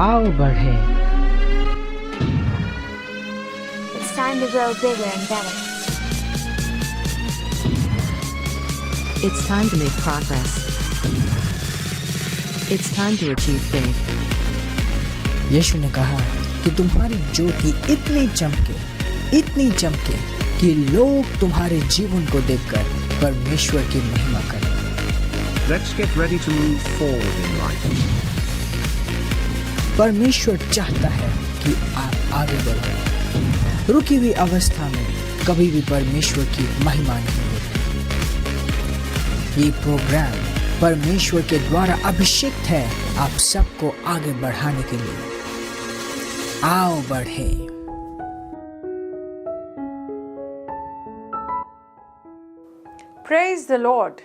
आओ बढ़े। It's time to grow bigger and better. It's time to make progress. It's time to achieve big. यीशु ने कहा कि तुम्हारी ज्योति इतनी चमके कि लोग तुम्हारे जीवन को देखकर परमेश्वर की महिमा करें। Let's get ready to move forward in life. परमेश्वर चाहता है कि आप आगे बढ़ो। रुकी हुई अवस्था में कभी भी परमेश्वर की महिमा नहीं होती। ये प्रोग्राम परमेश्वर के द्वारा अभिषेक है आप सबको आगे बढ़ाने के लिए। आओ बढ़े। Praise the Lord.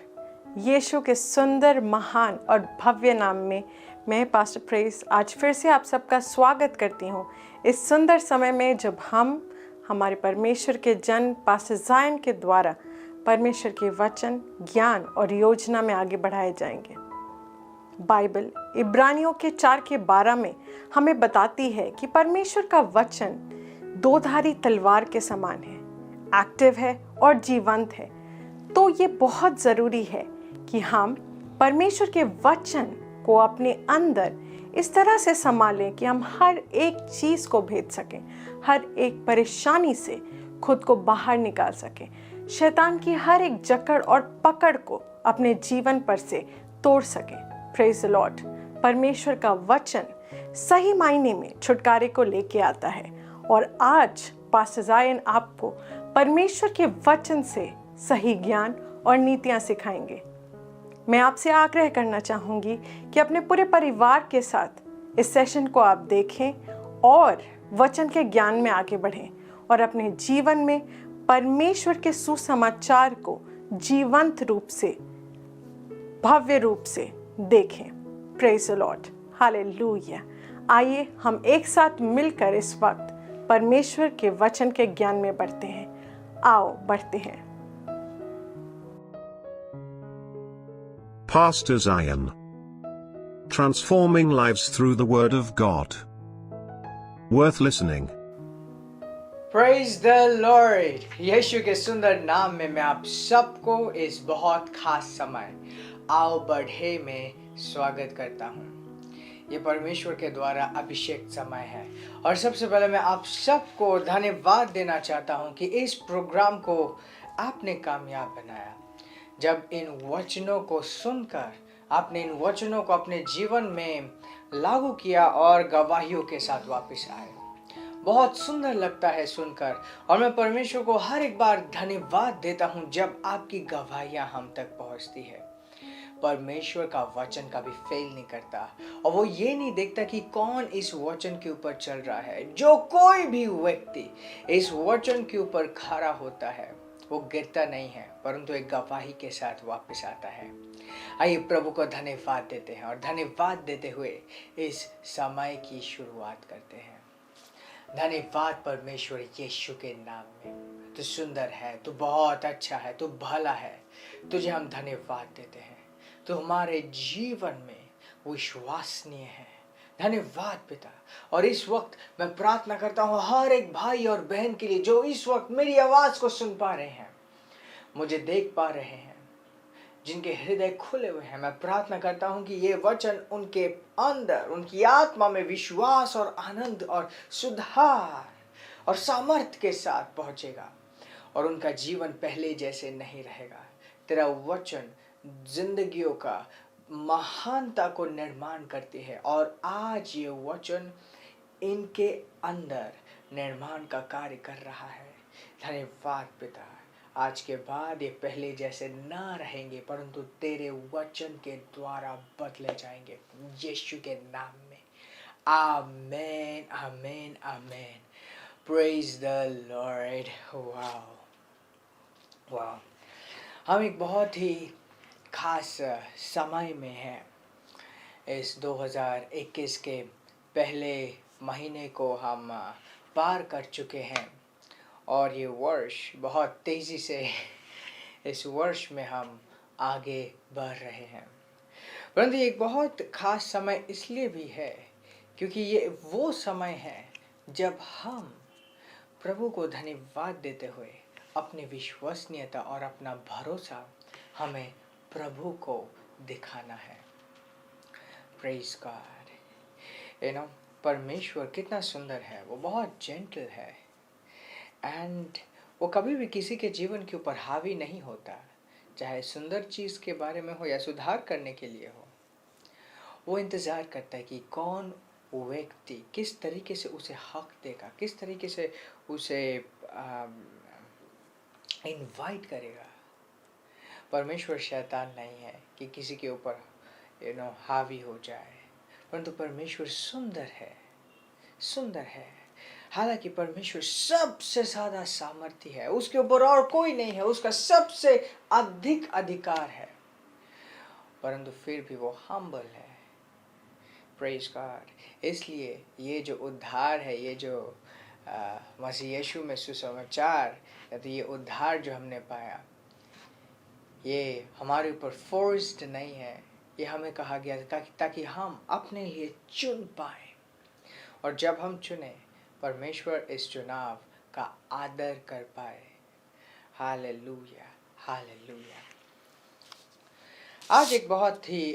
यीशु के सुंदर, महान और भव्य नाम में मैं पास्टर प्रेस आज फिर से आप सबका स्वागत करती हूँ इस सुंदर समय में, जब हम हमारे परमेश्वर के जन पास्टर जायन के द्वारा परमेश्वर के वचन, ज्ञान और योजना में आगे बढ़ाए जाएंगे। बाइबल इब्रानियों के 4:12 में हमें बताती है कि परमेश्वर का वचन दोधारी तलवार के समान है, एक्टिव है और जीवंत है। तो ये बहुत ज़रूरी है कि हम परमेश्वर के वचन को अपने अंदर इस तरह से संभालें कि हम हर एक चीज़ को भेद सकें, हर एक परेशानी से खुद को बाहर निकाल सकें, शैतान की हर एक जकड़ और पकड़ को अपने जीवन पर से तोड़ सकें। Praise the Lord. परमेश्वर का वचन सही मायने में छुटकारे को लेके आता है और आज पास्टर जायन आपको परमेश्वर के वचन से सही ज्ञान और नीतियाँ सिखाएंगे। मैं आपसे आग्रह करना चाहूँगी कि अपने पूरे परिवार के साथ इस सेशन को आप देखें और वचन के ज्ञान में आगे बढ़ें और अपने जीवन में परमेश्वर के सुसमाचार को जीवंत रूप से, भव्य रूप से देखें। Praise the Lord, hallelujah. आइए हम एक साथ मिलकर इस वक्त परमेश्वर के वचन के ज्ञान में बढ़ते हैं। आओ बढ़ते हैं। Pastor Zion. Transforming lives through the Word of God. Worth listening. Praise the Lord. यीशु के सुंदर नाम में मैं आप सबको इस बहुत खास समय आओ बढ़े में स्वागत करता हूँ। ये परमेश्वर के द्वारा अभिषेक समय है और सबसे पहले मैं आप सबको धन्यवाद देना चाहता हूँ कि इस प्रोग्राम को आपने कामयाब बनाया। जब इन वचनों को सुनकर आपने इन वचनों को अपने जीवन में लागू किया और गवाहियों के साथ वापस आए, बहुत सुंदर लगता है सुनकर। और मैं परमेश्वर को हर एक बार धन्यवाद देता हूं जब आपकी गवाहियां हम तक पहुंचती है। परमेश्वर का वचन कभी फेल नहीं करता और वो ये नहीं देखता कि कौन इस वचन के ऊपर चल रहा है। जो कोई भी व्यक्ति इस वचन के ऊपर खड़ा होता है वो गिरता नहीं है, परंतु एक गवाही के साथ वापस आता है। आइए प्रभु को धन्यवाद देते हैं और धन्यवाद देते हुए इस समय की शुरुआत करते हैं। धन्यवाद परमेश्वर यीशु के नाम में। तू सुंदर है, तू बहुत अच्छा है, तू भला है। तुझे हम धन्यवाद देते हैं। तू हमारे जीवन में विश्वसनीय है। धन्यवाद पिता। और इस वक्त मैं प्रार्थना करता हूँ हर एक भाई और बहन के लिए जो इस वक्त मेरी आवाज़ को सुन पा रहे हैं, मुझे देख पा रहे हैं, जिनके हृदय खुले हुए हैं। मैं प्रार्थना करता हूँ कि ये वचन उनके अंदर, उनकी आत्मा में विश्वास और आनंद और सुधार और सामर्थ्य के साथ पहुँचेगा और उनका जीवन पहले जैसे नहीं रहेगा। तेरा वचन जिंदगियों का महानता को निर्माण करती है और आज ये वचन इनके अंदर निर्माण का कार्य कर रहा है। धन्यवाद पिता। आज के बाद ये पहले जैसे ना रहेंगे, परंतु तेरे वचन के द्वारा बदले जाएंगे यीशु के नाम में। Amen, amen, amen. Praise the Lord. Wow, wow. हम एक बहुत ही खास समय में हैं। इस 2021 के पहले महीने को हम पार कर चुके हैं और ये वर्ष बहुत तेज़ी से, इस वर्ष में हम आगे बढ़ रहे हैं। परंतु एक बहुत खास समय इसलिए भी है क्योंकि ये वो समय है जब हम प्रभु को धन्यवाद देते हुए अपनी विश्वसनीयता और अपना भरोसा हमें प्रभु को दिखाना है। Praise God. परमेश्वर कितना सुंदर है, वो बहुत जेंटल है एंड वो कभी भी किसी के जीवन के ऊपर हावी नहीं होता, चाहे सुंदर चीज़ के बारे में हो या सुधार करने के लिए हो। वो इंतज़ार करता है कि कौन वो व्यक्ति किस तरीके से उसे हक देगा, किस तरीके से उसे इनवाइट करेगा। परमेश्वर शैतान नहीं है कि किसी के ऊपर हावी हो जाए, परंतु परमेश्वर सुंदर है, सुंदर है। हालांकि परमेश्वर सबसे ज़्यादा सामर्थ्य है, उसके ऊपर और कोई नहीं है, उसका सबसे अधिक अधिकार है, परंतु फिर भी वो हम्बल है। Praise God. इसलिए ये जो उद्धार है, ये जो मसीह यीशु में सुसमाचार, तो ये उद्धार जो हमने पाया, ये हमारे ऊपर फोर्स्ड नहीं है, ये हमें कहा गया ताकि हम अपने लिए चुन पाए। और जब हम चुने, परमेश्वर इस चुनाव का आदर कर पाए। Hallelujah, hallelujah. आज एक बहुत ही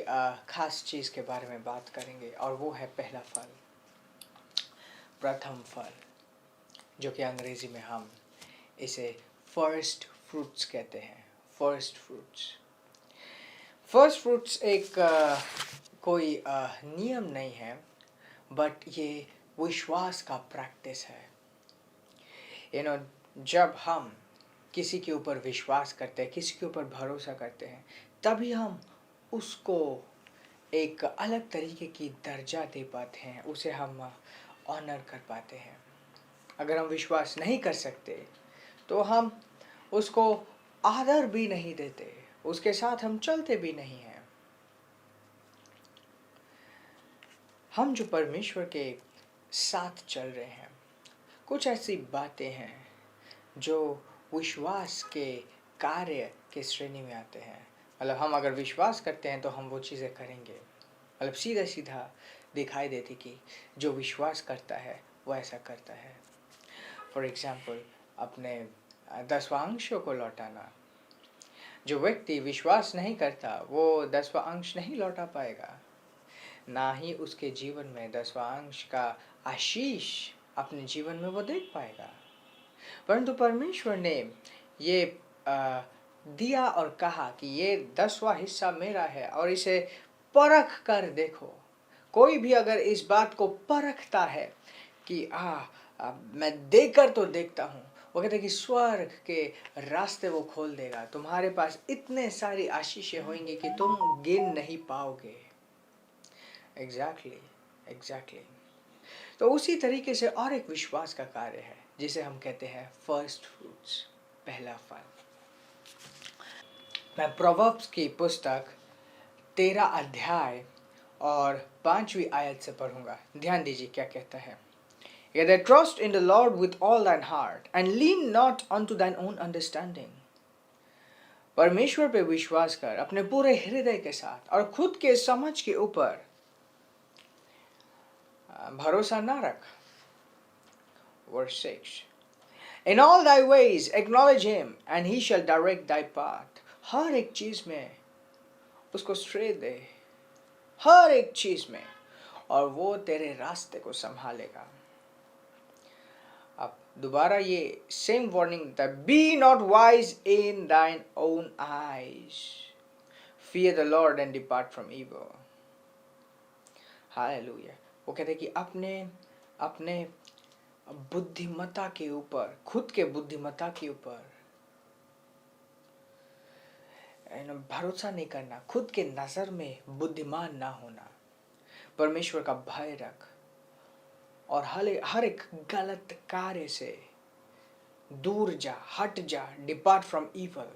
खास चीज़ के बारे में बात करेंगे और वो है पहला फल, प्रथम फल, जो कि अंग्रेजी में हम इसे फर्स्ट फ्रूट्स कहते हैं। First fruits. फर्स्ट फ्रूट्स एक कोई नियम नहीं है, बट ये विश्वास का प्रैक्टिस है। जब हम किसी के ऊपर विश्वास करते हैं, किसी के ऊपर भरोसा करते हैं, तभी हम उसको एक अलग तरीके की दर्जा दे पाते हैं, उसे हम ऑनर कर पाते हैं। अगर हम विश्वास नहीं कर सकते तो हम उसको आदर भी नहीं देते, उसके साथ हम चलते भी नहीं हैं। हम जो परमेश्वर के साथ चल रहे हैं, कुछ ऐसी बातें हैं जो विश्वास के कार्य के श्रेणी में आते हैं। मतलब हम अगर विश्वास करते हैं तो हम वो चीज़ें करेंगे। मतलब सीधा सीधा दिखाई देती कि जो विश्वास करता है वो ऐसा करता है। फॉर एग्ज़ाम्पल, अपने 10वां अंशों को लौटाना। जो व्यक्ति विश्वास नहीं करता वो 10वां अंश नहीं लौटा पाएगा, ना ही उसके जीवन में 10वां अंश का आशीष अपने जीवन में वो देख पाएगा। परंतु परमेश्वर ने ये दिया और कहा कि ये 10वां हिस्सा मेरा है और इसे परख कर देखो। कोई भी अगर इस बात को परखता है कि मैं देखकर तो देखता हूँ, वो कहते हैं कि स्वर्ग के रास्ते वो खोल देगा। तुम्हारे पास इतने सारी आशीषें होंगी कि तुम गिन नहीं पाओगे। एग्जैक्टली। तो उसी तरीके से और एक विश्वास का कार्य है जिसे हम कहते हैं फर्स्ट फ्रूट्स, पहला फल। मैं प्रोवर्ब्स की पुस्तक 13 अध्याय और 5वीं आयत से पढ़ूंगा। ध्यान दीजिए क्या कहता है। Trust in the Lord with all thine heart and lean not unto thine own understanding. परमेश्वर पे विश्वास कर अपने पूरे हृदय के साथ और खुद के समझ के ऊपर भरोसा ना रख। Verse 6. In all thy ways acknowledge him and he shall direct thy path. हर एक चीज में उसको श्रेय दे, हर एक चीज में, और वो तेरे रास्ते को संभालेगा। अब दोबारा ये सेम वार्निंग देता है, बी नॉट वाइज इन दाइन own eyes, fear the Lord and depart from evil. Hallelujah. वो कहते हैं कि अपने बुद्धिमत्ता के ऊपर, खुद के बुद्धिमत्ता के ऊपर भरोसा नहीं करना, खुद के नजर में बुद्धिमान ना होना, परमेश्वर का भय रख और हर एक गलत कार्य से दूर जा, हट जा, डिपार्ट फ्रॉम इवल।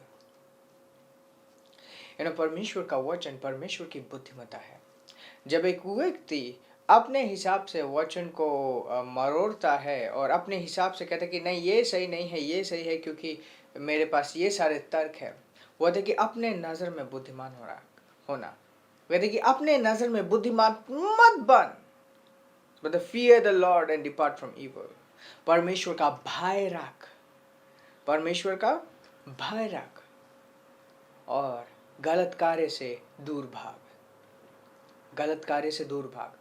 परमेश्वर का वचन परमेश्वर की बुद्धिमत्ता है। जब एक व्यक्ति अपने हिसाब से वचन को मरोड़ता है और अपने हिसाब से कहता है कि नहीं ये सही नहीं है, ये सही है क्योंकि मेरे पास ये सारे तर्क है, वो कहते कि अपने नजर में बुद्धिमान होना। कहते कि अपने नजर में बुद्धिमान मत बन, but fear the Lord and depart from evil. परमेश्वर का भय रख, परमेश्वर का भय रख और गलत कार्य से दूर भाग, गलत कार्य से दूर भाग।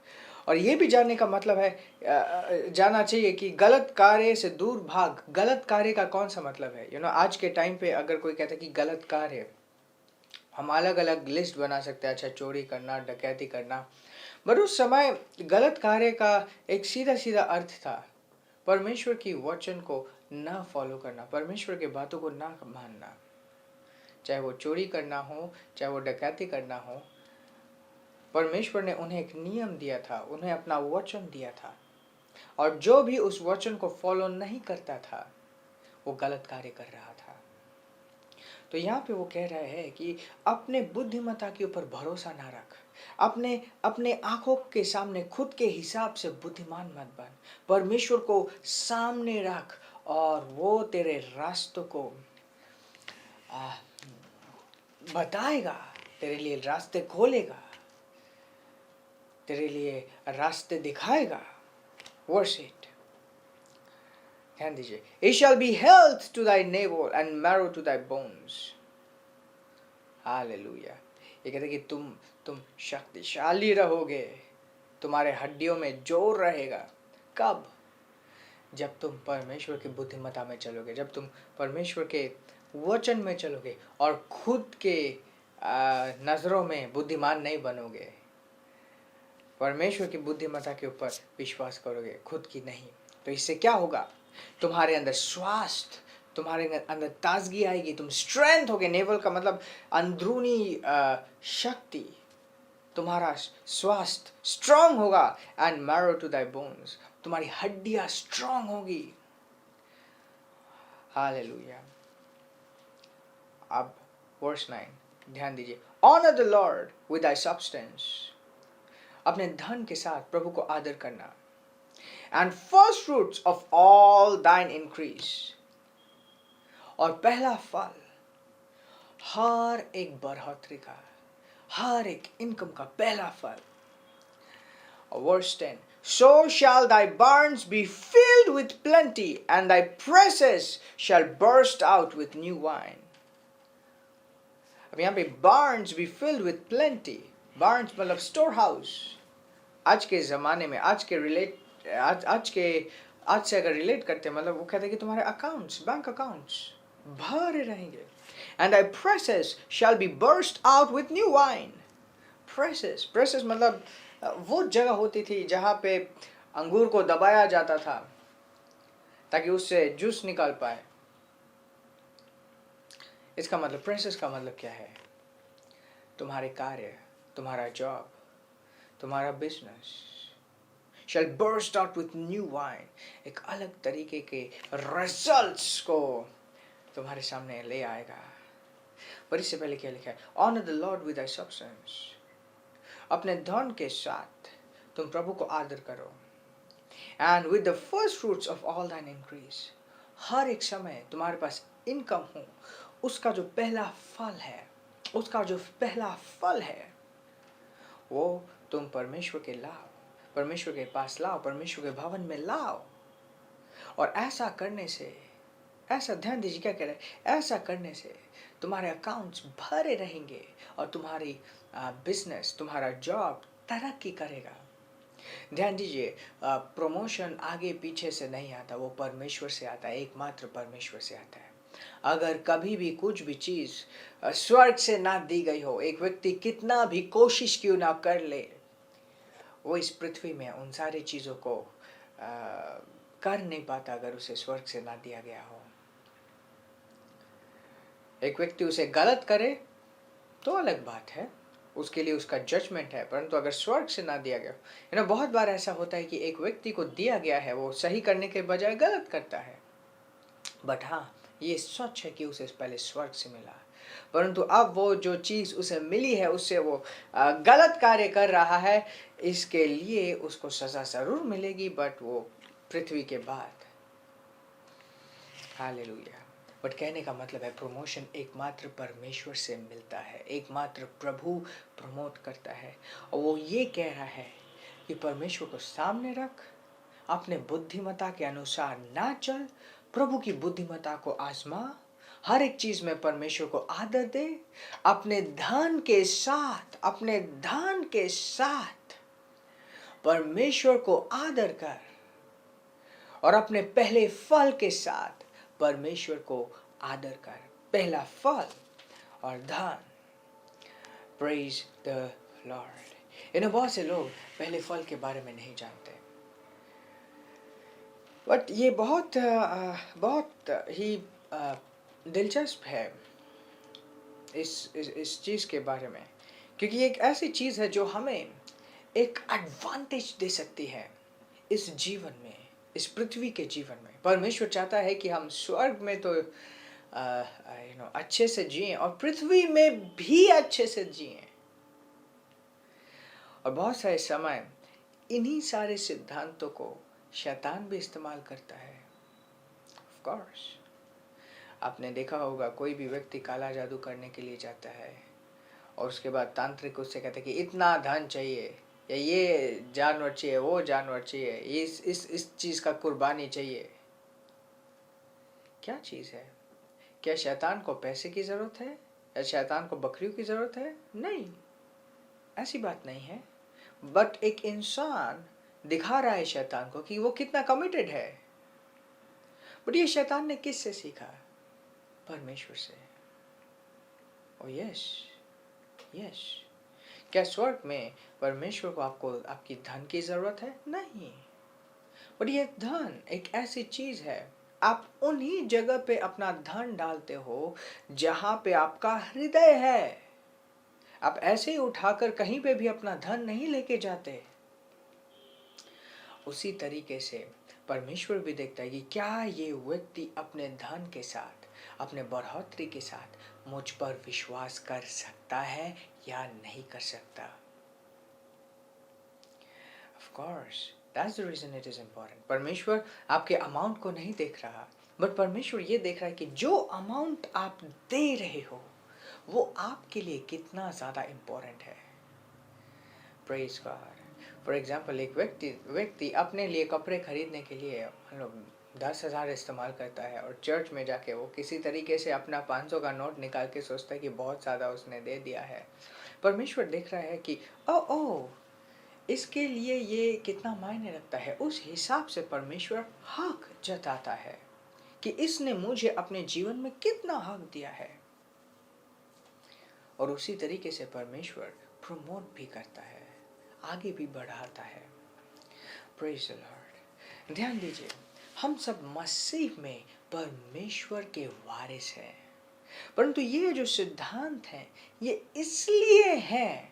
और ये भी जानने का मतलब है, जानना चाहिए कि गलत कार्य से दूर भाग, गलत कार्य का कौन सा मतलब है। आज के टाइम पे अगर कोई कहता है कि गलत कार्य, हम अलग अलग लिस्ट बना सकते हैं। अच्छा, चोरी करना, डकैती करना, पर उस समय गलत कार्य का एक सीधा सीधा अर्थ था परमेश्वर की वचन को ना फॉलो करना, परमेश्वर के बातों को ना मानना। चाहे वो चोरी करना हो, चाहे वो डकैती करना हो, परमेश्वर ने उन्हें एक नियम दिया था, उन्हें अपना वचन दिया था, और जो भी उस वचन को फॉलो नहीं करता था वो गलत कार्य कर रहा था। तो यहाँ पे वो कह रहा है कि अपने बुद्धिमत्ता के ऊपर भरोसा ना रख, अपने आंखों के सामने खुद के हिसाब से बुद्धिमान मत बन, परमेश्वर को सामने रख और वो तेरे रास्तों को बताएगा, तेरे लिए रास्ते खोलेगा, तेरे लिए रास्ते दिखाएगा। वर्शिप, ध्यान दीजिए। It shall be health to thy navel and marrow to thy bones. Hallelujah. ये कहते कि तुम शक्तिशाली रहोगे, तुम्हारे हड्डियों में जोर रहेगा। कब? जब तुम परमेश्वर की बुद्धिमत्ता में चलोगे, जब तुम परमेश्वर के वचन में चलोगे और खुद के नजरों में बुद्धिमान नहीं बनोगे, परमेश्वर की बुद्धिमत्ता के ऊपर विश्वास करोगे, खुद की नहीं। तो इससे क्या होगा? तुम्हारे अंदर स्वास्थ्य, तुम्हारे अंदर ताजगी आएगी, तुम स्ट्रेंथ होगे। नेवल का मतलब अंदरूनी शक्ति, तुम्हारा स्वास्थ्य स्ट्रांग होगा। And marrow to thy bones, तुम्हारी हड्डियां स्ट्रांग होगी। हालेलुया। अब वर्स 9 ध्यान दीजिए। Honour the lord with thy substance, अपने धन के साथ प्रभु को आदर करना। And first fruits of all thine increase, और पहला फल हर एक बढ़ोतरी का, हर एक इनकम का पहला फल। Verse 10, so shall thy barns be filled with plenty, and thy presses shall burst out with new wine. अब यहाँ पे barns be filled with plenty, barns मतलब स्टोर हाउस। आज के ज़माने में, आज से अगर रिलेट करते हैं, मतलब वो कहते हैं कि तुम्हारे अकाउंट्स, बैंक अकाउंट्स भरे रहेंगे। And thy presses shall be burst out with new wine. Presses मतलब वो जगह होती थी जहाँ पे अंगूर को दबाया जाता था ताकि उससे जूस निकाल पाए। इसका मतलब, प्रेसेस का मतलब क्या है? तुम्हारे कार्य, तुम्हारा जॉब, तुम्हारा business shall burst out with new wine, एक अलग तरीके के रिजल्ट्स को तुम्हारे सामने ले आएगा। पर इससे पहले क्या लिखा है? Honor the Lord with thy substance, अपने धन के साथ तुम प्रभु को आदर करो। And with the first fruits of all thine increase, हर एक समय तुम्हारे पास इनकम हो, उसका जो पहला फल है, उसका जो पहला फल है, वो तुम परमेश्वर के लाओ, परमेश्वर के पास लाओ, परमेश्वर के भवन में लाओ। और ऐसा करने से, ऐसा ध्यान दीजिए क्या कह रहे हैं, ऐसा करने से तुम्हारे अकाउंट्स भरे रहेंगे और तुम्हारी बिजनेस, तुम्हारा जॉब तरक्की करेगा। ध्यान दीजिए, प्रमोशन आगे पीछे से नहीं आता, वो परमेश्वर से आता है, एकमात्र परमेश्वर से आता है। अगर कभी भी कुछ भी चीज़ स्वर्ग से ना दी गई हो, एक व्यक्ति कितना भी कोशिश क्यों ना कर ले, वो इस पृथ्वी में उन सारी चीज़ों को कर नहीं पाता अगर उसे स्वर्ग से ना दिया गया हो। एक व्यक्ति उसे गलत करे तो अलग बात है, उसके लिए उसका जजमेंट है, परंतु अगर स्वर्ग से ना दिया गया, बहुत बार ऐसा होता है कि एक व्यक्ति को दिया गया है, वो सही करने के बजाय गलत करता है। बट हाँ, ये सच है कि उसे पहले स्वर्ग से मिला, परंतु अब वो जो चीज़ उसे मिली है उससे वो गलत कार्य कर रहा है, इसके लिए उसको सज़ा ज़रूर मिलेगी, बट वो पृथ्वी के बाद। हालेलुया। बट कहने का मतलब है, प्रमोशन एकमात्र परमेश्वर से मिलता है, एकमात्र प्रभु प्रमोट करता है। और वो ये कह रहा है कि परमेश्वर को सामने रख, अपने बुद्धिमत्ता के अनुसार ना चल, प्रभु की बुद्धिमत्ता को आजमा, हर एक चीज में परमेश्वर को आदर दे, अपने धन के साथ परमेश्वर को आदर कर, और अपने पहले फल के साथ परमेश्वर को आदर कर। पहला फल और धन। Praise the Lord. बहुत से लोग पहले फल के बारे में नहीं जानते, बट ये बहुत ही दिलचस्प है इस चीज के बारे में, क्योंकि ये एक ऐसी चीज है जो हमें एक एडवांटेज दे सकती है इस जीवन में, इस पृथ्वी के जीवन में। परमेश्वर चाहता है कि हम स्वर्ग में तो अच्छे से जिएं और पृथ्वी में भी अच्छे से जिएं। और बहुत सारे समय इन्हीं सारे सिद्धांतों को शैतान भी इस्तेमाल करता है। ऑफ कोर्स आपने देखा होगा, कोई भी व्यक्ति काला जादू करने के लिए जाता है और उसके बाद तांत्रिक उससे कहते हैं कि इतना धन चाहिए, या ये जानवर चाहिए, वो जानवर चाहिए, इस चीज का कुर्बानी चाहिए। क्या चीज है? क्या शैतान को पैसे की जरूरत है या शैतान को बकरियों की जरूरत है? नहीं, ऐसी बात नहीं है। बट एक इंसान दिखा रहा है शैतान को कि वो कितना कमिटेड है। बट ये शैतान ने किससे सीखा? परमेश्वर से। ओ यस, क्या स्वर्ग में परमेश्वर को आपकी धन की जरूरत है? नहीं। बट ये धन एक ऐसी चीज है, आप उन्हीं जगह पे अपना धन डालते हो जहां पे आपका हृदय है। आप ऐसे ही उठाकर कहीं पे भी अपना धन नहीं लेके जाते। उसी तरीके से परमेश्वर भी देखता है कि क्या ये व्यक्ति अपने धन के साथ, अपने बढ़ोतरी के साथ मुझ पर विश्वास कर सकता है या नहीं कर सकता। Of course, that's the reason it is important. परमेश्वर आपके अमाउंट को नहीं देख रहा, बट परमेश्वर ये देख रहा है कि जो अमाउंट आप दे रहे हो वो आपके लिए कितना ज्यादा इम्पोर्टेंट है। Praise God. फॉर एग्जाम्पल, एक व्यक्ति अपने लिए कपड़े खरीदने के लिए 10,000 इस्तेमाल करता है और चर्च में जाके वो किसी तरीके से अपना 500 का नोट निकाल के सोचता है कि बहुत ज़्यादा उसने दे दिया है। परमेश्वर देख रहा है कि ओ इसके लिए ये कितना मायने रखता है। उस हिसाब से परमेश्वर हक जताता है कि इसने मुझे अपने जीवन में कितना हक दिया है, और उसी तरीके से परमेश्वर प्रमोट भी करता है, आगे भी बढ़ाता है। Praise the Lord. ध्यान दीजिए, हम सब मसीह में परमेश्वर के वारिस हैं, परंतु ये जो सिद्धांत है ये इसलिए है,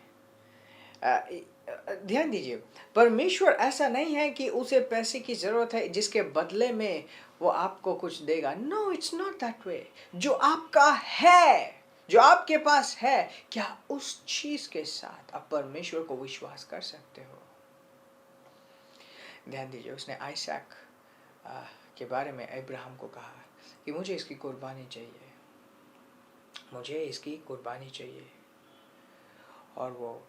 ध्यान दीजिए, परमेश्वर ऐसा नहीं है कि उसे पैसे की जरूरत है जिसके बदले में वो आपको कुछ देगा। No, it's not that way. जो आपका है, जो आपके पास है, क्या उस चीज के साथ आप परमेश्वर को विश्वास कर सकते हो? ध्यान दीजिए, उसने आइसैक के बारे में अब्राहम को कहा कि मुझे इसकी कुर्बानी चाहिए, मुझे इसकी कुर्बानी चाहिए। और वो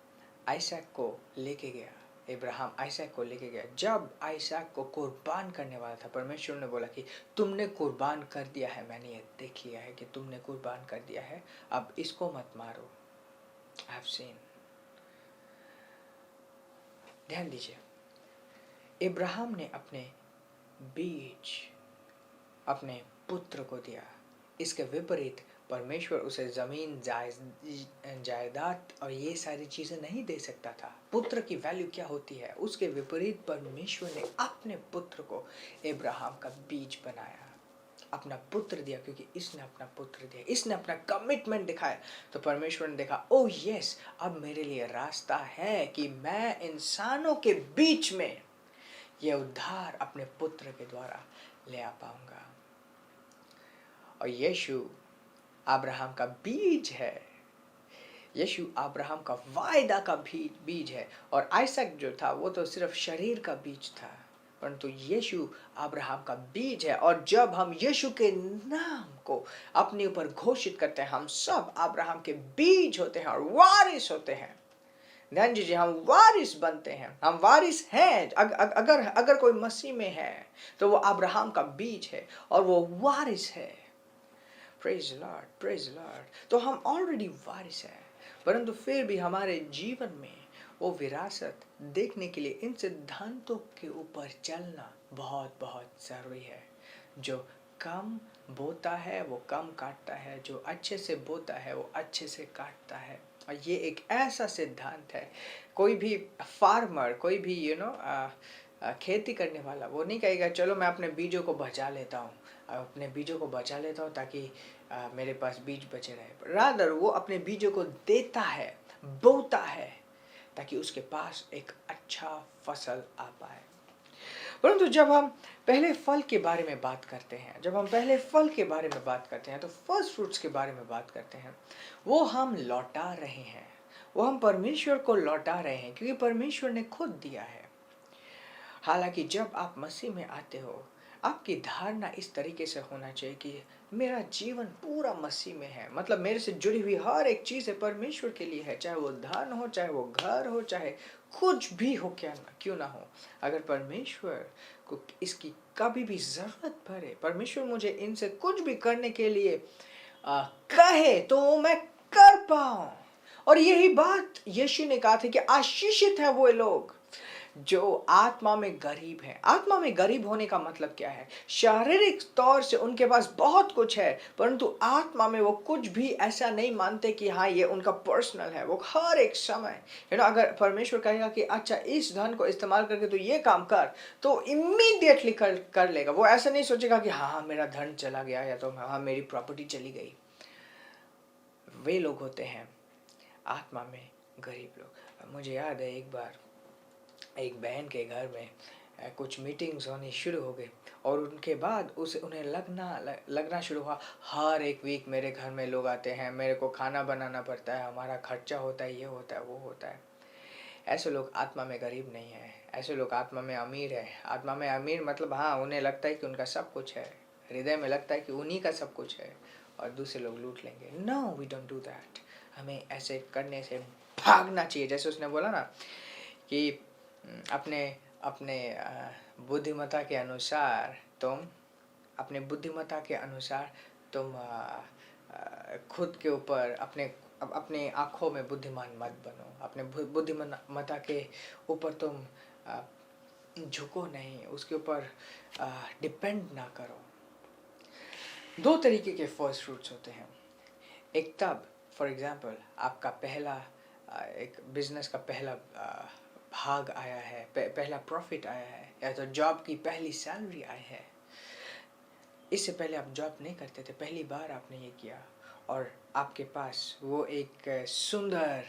आइसैक को लेके गया, अब्राहम आइसैक को लेके गया। जब आइसैक को कुर्बान करने वाला था, परमेश्वर ने बोला कि तुमने कुर्बान कर दिया है, मैंने ये देख लिया है कि तुमने कुर्बान कर दिया है, अब इसको मत मारो। I have seen. ध्यान दीजिए, अब्राहम ने अपने बीज अपने पुत्र को दिया। इसके विपरीत परमेश्वर उसे जमीन, जायदाद और ये सारी चीजें नहीं दे सकता था। पुत्र की वैल्यू क्या होती है, उसके विपरीत परमेश्वर ने अपने पुत्र को अब्राहम का बीज बनाया, अपना पुत्र दिया, क्योंकि इसने अपना पुत्र दिया, इसने अपना कमिटमेंट दिखाया। तो परमेश्वर ने देखा, ओ यस, अब मेरे लिए रास्ता है कि मैं इंसानों के बीच में ये उद्धार अपने पुत्र के द्वारा ले आ पाऊंगा। और यीशु अब्राहम का बीज है, यीशु अब्राहम का वायदा का बीज है। और आइसैक जो था वो तो सिर्फ शरीर का बीज था, परंतु यीशु अब्राहम का बीज है। और जब हम यीशु के नाम को अपने ऊपर घोषित करते हैं, हम सब अब्राहम के बीज होते हैं और वारिस होते हैं। ध्यान दीजिए, हम वारिस बनते हैं, हम वारिस हैं। अगर कोई मसीह में है तो वो अब्राहम का बीज है और वो वारिस है। Praise Lord, praise Lord. तो हम ऑलरेडी वारिस हैं, परंतु फिर भी हमारे जीवन में वो विरासत देखने के लिए इन सिद्धांतों के ऊपर चलना बहुत बहुत जरूरी है। जो कम बोता है वो कम काटता है, जो अच्छे से बोता है वो अच्छे से काटता है। और ये एक ऐसा सिद्धांत है, कोई भी फार्मर, कोई भी खेती करने वाला वो नहीं कहेगा चलो मैं अपने बीजों को बचा लेता हूँ, अपने बीजों को बचा लेता हूँ ताकि मेरे पास बीज बचे रहे। रादर वो अपने बीजों को देता है, बोता है, ताकि उसके पास एक अच्छा फसल आ पाए। परंतु जब हम पहले फल के बारे में बात करते हैं, जब हम पहले फल के बारे में बात करते हैं, तो फर्स्ट फ्रूट्स के बारे में बात करते हैं, वो हम लौटा रहे हैं, वो हम परमेश्वर को लौटा रहे हैं, क्योंकि परमेश्वर ने खुद दिया है। हालांकि जब आप मसीह में आते हो, आपकी धारणा इस तरीके से होना चाहिए कि मेरा जीवन पूरा मसीह में है, मतलब मेरे से जुड़ी हुई हर एक चीज़ है परमेश्वर के लिए है, चाहे वो धन हो, चाहे वो घर हो, चाहे कुछ भी हो, क्यों ना हो। अगर परमेश्वर को इसकी कभी भी ज़रूरत पड़े, परमेश्वर मुझे इनसे कुछ भी करने के लिए कहे तो वो मैं कर पाऊँ। और यही बात यीशु ने कहा था कि आशीषित है वो लोग जो आत्मा में गरीब है। आत्मा में गरीब होने का मतलब क्या है? शारीरिक तौर से उनके पास बहुत कुछ है, परंतु आत्मा में वो कुछ भी ऐसा नहीं मानते कि हाँ ये उनका पर्सनल है। वो हर एक समय अगर परमेश्वर कहेगा कि अच्छा इस धन को इस्तेमाल करके तो ये काम कर, तो इमीडिएटली कर लेगा। वो ऐसा नहीं सोचेगा कि हाँ मेरा धन चला गया या तो हाँ मेरी प्रॉपर्टी चली गई। वे लोग होते हैं आत्मा में गरीब लोग। मुझे याद है एक बार एक बहन के घर में कुछ मीटिंग्स होनी शुरू हो गई और उनके बाद उन्हें लगना शुरू हुआ, हर एक वीक मेरे घर में लोग आते हैं, मेरे को खाना बनाना पड़ता है, हमारा खर्चा होता है, ये होता है, वो होता है। ऐसे लोग आत्मा में गरीब नहीं है, ऐसे लोग आत्मा में अमीर है। आत्मा में अमीर मतलब हाँ उन्हें लगता है कि उनका सब कुछ है, हृदय में लगता है कि उन्हीं का सब कुछ है और दूसरे लोग लूट लेंगे। No, we don't do that. हमें ऐसे करने से भागना चाहिए। जैसे उसने बोला ना कि अपने बुद्धिमत्ता के अनुसार तुम खुद के ऊपर अपने आँखों में बुद्धिमान मत बनो। अपने बुद्धिमत्ता के ऊपर तुम झुको नहीं, उसके ऊपर डिपेंड ना करो। दो तरीके के फर्स्ट फ्रूट्स होते हैं। एक तब फॉर एग्जांपल आपका पहला एक बिजनेस का पहला भाग आया है, पहला प्रॉफिट आया है, या तो जॉब की पहली सैलरी आई है। इससे पहले आप जॉब नहीं करते थे, पहली बार आपने ये किया और आपके पास वो एक सुंदर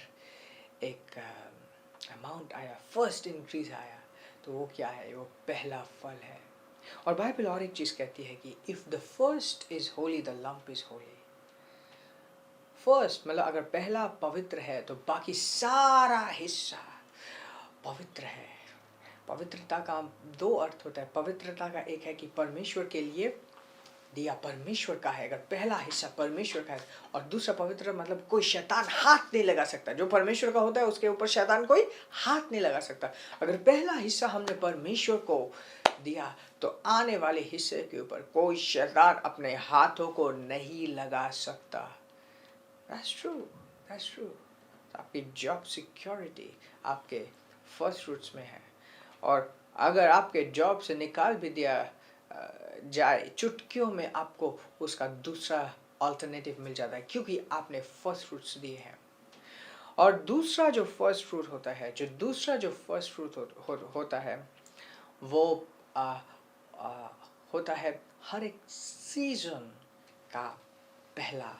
एक अमाउंट आया, फर्स्ट इंक्रीज आया। तो वो क्या है? वो पहला फल है। और बाइबल और एक चीज़ कहती है कि if the first is Holi the lump is Holi. First मतलब अगर पहला पवित्र है तो बाकी सारा हिस्सा पवित्र है। पवित्रता का दो अर्थ होता है। पवित्रता का एक है कि परमेश्वर के लिए दिया, परमेश्वर का है, अगर पहला हिस्सा परमेश्वर का है। और दूसरा पवित्र मतलब कोई शैतान हाथ नहीं लगा सकता। जो परमेश्वर का होता है उसके ऊपर शैतान कोई हाथ नहीं लगा सकता। अगर पहला हिस्सा हमने परमेश्वर को दिया तो आने वाले हिस्से के ऊपर कोई शैतान अपने हाथों को नहीं लगा सकता। That's true, that's true। आपकी जॉब सिक्योरिटी आपके फर्स्ट फ्रूट्स में है। और अगर आपके जॉब से निकाल भी दिया जाए, चुटकियों में आपको उसका दूसरा अल्टरनेटिव मिल जाता है, क्योंकि आपने फर्स्ट फ्रूट्स दिए हैं। और दूसरा जो फर्स्ट फ्रूट होता है वो होता है हर एक सीजन का पहला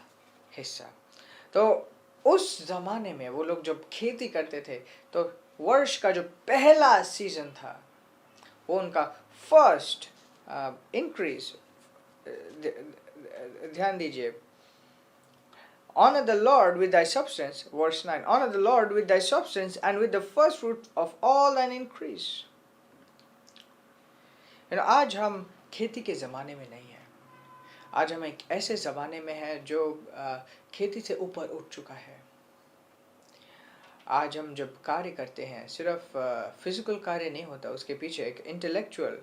हिस्सा। तो उस ज़माने में वो लोग जब खेती करते थे तो वर्ष का जो पहला सीजन था वो उनका फर्स्ट इंक्रीज। ध्यान दीजिए, honor the Lord with thy substance, verse 9, honor the Lord with thy substance and with the first fruit of all thine increase। आज हम खेती के ज़माने में नहीं है। आज हम एक ऐसे ज़माने में है जो खेती से ऊपर उठ चुका है। आज हम जब कार्य करते हैं सिर्फ फिजिकल कार्य नहीं होता, उसके पीछे एक इंटेलेक्चुअल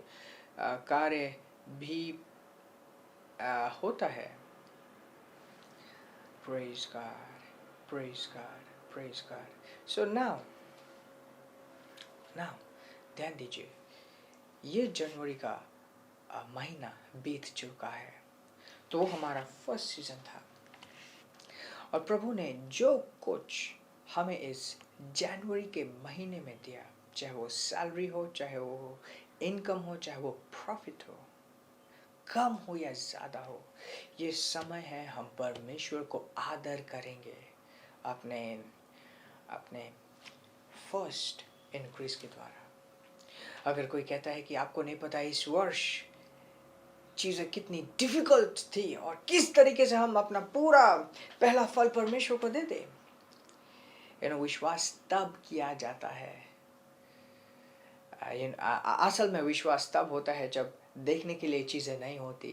कार्य भी होता है। Praise God, praise God, praise God. So now ध्यान दीजिए, ये जनवरी का महीना बीत चुका है, तो वो हमारा फर्स्ट सीजन था और प्रभु ने जो कुछ हमें इस जनवरी के महीने में दिया, चाहे वो सैलरी हो, चाहे वो इनकम हो, चाहे वो प्रॉफिट हो, कम हो या ज़्यादा हो, ये समय है हम परमेश्वर को आदर करेंगे अपने फर्स्ट इंक्रीज के द्वारा। अगर कोई कहता है कि आपको नहीं पता इस वर्ष चीज़ें कितनी डिफिकल्ट थी और किस तरीके से हम अपना पूरा पहला फल परमेश्वर को दे दें, विश्वास तब किया जाता है। असल में विश्वास तब होता है जब देखने के लिए चीज़ें नहीं होती,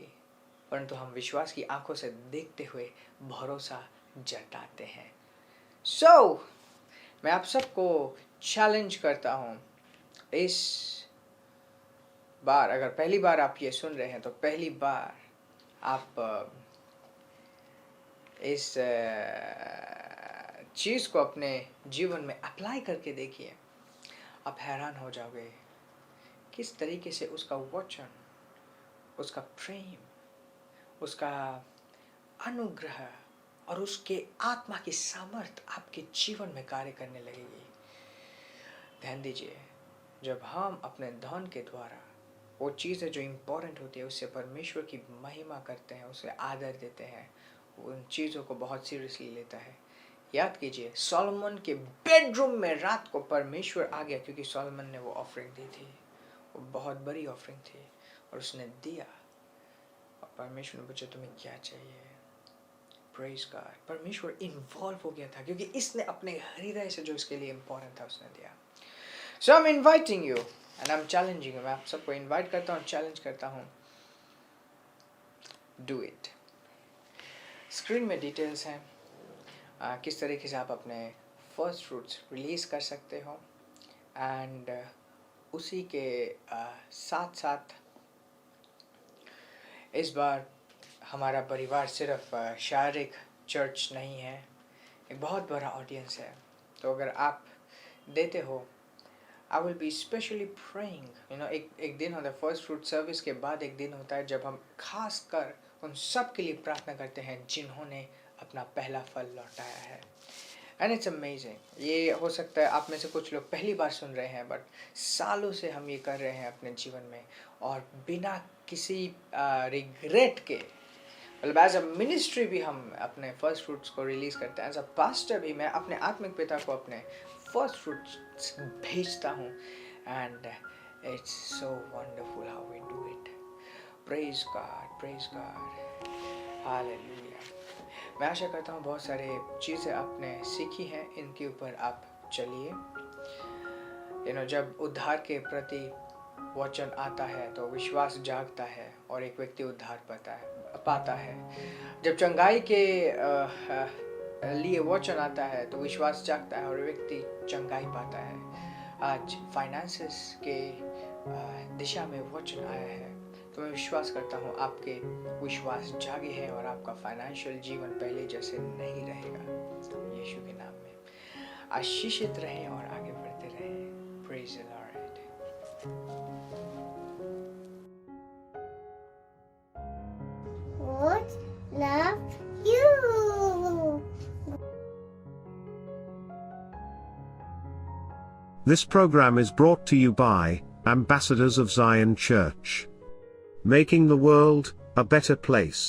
परंतु हम विश्वास की आंखों से देखते हुए भरोसा जताते हैं। मैं आप सबको चैलेंज करता हूँ, इस बार अगर पहली बार आप ये सुन रहे हैं तो पहली बार आप इस चीज़ को अपने जीवन में अप्लाई करके देखिए। आप हैरान हो जाओगे किस तरीके से उसका वचन, उसका प्रेम, उसका अनुग्रह और उसके आत्मा की सामर्थ आपके जीवन में कार्य करने लगेगी। ध्यान दीजिए, जब हम अपने धन के द्वारा वो चीज़ें जो इम्पोर्टेंट होती है उससे परमेश्वर की महिमा करते हैं, उसे आदर देते हैं, उन चीज़ों को बहुत सीरियसली लेता है। याद कीजिए, सोलोमन के बेडरूम में रात को परमेश्वर आ गया क्योंकि सोलोमन ने वो ऑफरिंग दी थी, वो बहुत बड़ी ऑफरिंग थी और उसने दिया और परमेश्वर ने पूछा तुम्हें क्या चाहिए। प्रेज गॉड, परमेश्वर इन्वॉल्व हो गया था क्योंकि इसने अपने हृदय से जो इसके लिए इम्पोर्टेंट था उसने दिया। So I am inviting you and I am challenging you, मैं आप सबको इन्वाइट करता हूँ, चैलेंज करता हूँ, डू इट। स्क्रीन में डिटेल्स हैं, किस तरीके से आप अपने फर्स्ट फ्रूट्स रिलीज़ कर सकते हो एंड उसी के साथ साथ इस बार हमारा परिवार सिर्फ शारीरिक चर्च नहीं है, एक बहुत बड़ा ऑडियंस है। तो अगर आप देते हो, I will be specially praying, एक दिन होता है फर्स्ट फ्रूट सर्विस के बाद, एक दिन होता है जब हम खास कर उन सब के लिए प्रार्थना करते हैं जिन्होंने अपना पहला फल लौटाया है। And it's amazing. ये हो सकता है आप में से कुछ लोग पहली बार सुन रहे हैं, बट सालों से हम ये कर रहे हैं अपने जीवन में और बिना किसी रिग्रेट के, मतलब एज अ मिनिस्ट्री भी हम अपने फर्स्ट फ्रूट्स को रिलीज़ करते हैं। एज अ पास्टर भी मैं अपने आत्मिक पिता को अपने फर्स्ट फ्रूट्स भेजता हूँ and it's so wonderful how we do it. Praise God, hallelujah. मैं आशा करता हूँ बहुत सारे चीज़ें आपने सीखी हैं, इनके ऊपर आप चलिए। जब उद्धार के प्रति वचन आता है तो विश्वास जागता है और एक व्यक्ति उद्धार पाता है। जब चंगाई के लिए वचन आता है तो विश्वास जागता है और व्यक्ति चंगाई पाता है। आज फाइनेंसेस के दिशा में वचन आया है, तो मैं विश्वास करता हूँ आपके विश्वास जागे हैं और आपका फाइनेंशियल जीवन पहले जैसे नहीं रहेगा। यीशु के नाम में आशीषित रहें और आगे बढ़ते रहें। Praise the Lord. God love you. This program is brought to you by Ambassadors of Zion Church, making the world a better place.